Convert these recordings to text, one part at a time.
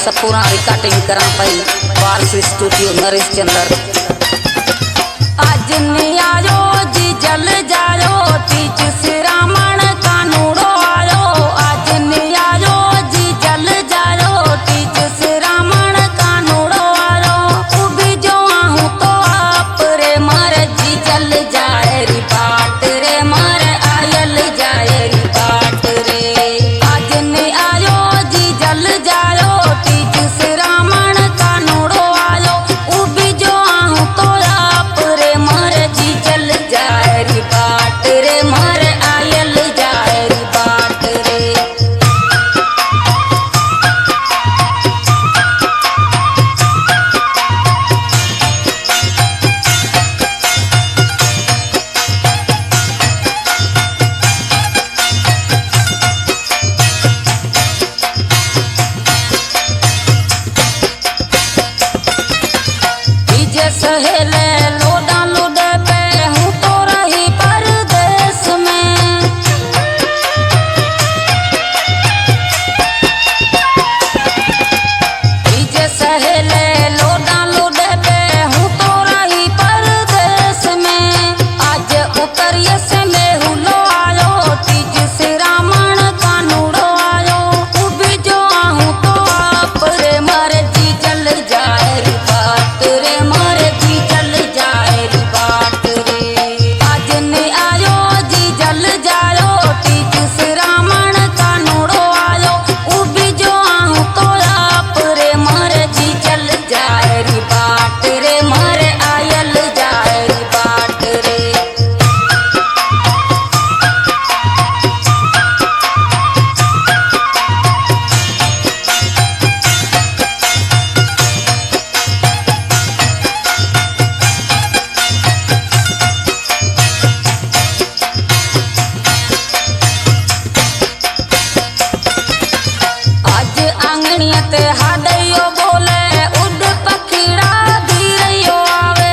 Satpura recording करा पाई वारस studio Naresh चंद्र। आज नहीं आयो जी जल जायो तीज श्रावण कानूड़ो आयो। आज नहीं आयो जी जल जायो तीज श्रावण कानूड़ो आयो। उभी जो आहूं तो आप रे मर जी जल जाए री बाट रे मर आयल जाए री बाट रे। आज नहीं आयो जी जल जायो तीज श्रावण कानूड़ो आयो। उभी जो आहूं तो आप रे मर जी जल जाए री बाट रे मर आयल जाए री बाट रे। डीजे सहेले लोडा लुडे पे हूँ तो रही परदेश में। डीजे सहेले लोडा लुडे पे हूँ तो रही परदेश में। आज उतरिए से मैं हुलो आयो तीज श्रावण कानूड़ो आयो। उभी जो आहूं तो आप रे मर जी जल जाए री बाट रे मर जी जल जाए री बाट रे। आज नहीं आयो जी जल जायो तीज श्रावण कानूड़ो आयो। उभी जो आहूं तो आप रे मर जी जल जाए री बाट रे मर आयल जाए री बाट रे। आज आंगणिया ते हाडयो बोले उड पखीड़ा धीरयो आवे।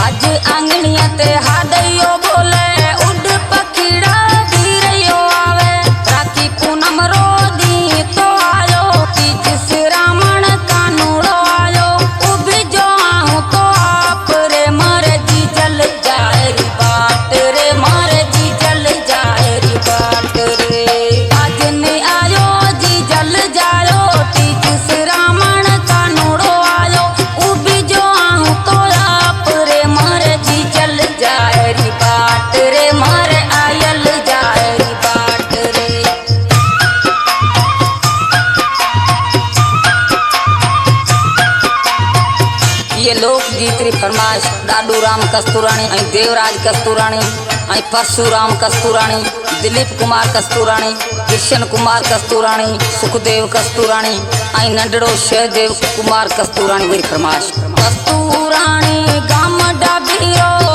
आज आंगणिया ते हाडयो बोले उड पखीड़ा धीरयो आवे। राखी पूनम रो दी तो आयो तीज श्रावण कानूड़ो आयो। उभी जो आहूं तो आप रे मर जी जल जाए री बाट रे मर जी जल जाए री बाट रे। आज नहीं आयो जी जल जायो तीज श्रावण कानूड़ो आयो। उभी जो आहूं तो आप रे मर जी जल जाए री बाट रे मर आयल जाए री बाट रे। ये लोकगीत री फरमाइश डाडू राम कस्तूराणी ऐं देवराज कस्तूराणी ऐं परशुराम कस्तूराणी दिलीप कुमार कस्तूराणी कृष्ण कुमार कस्तूराणी सुखदेव कस्तूराणी ऐं नंढड़ो शहदेव कुमार कस्तूराणी वरी फरमाइश। कस्तूराणी गाम डाबीरो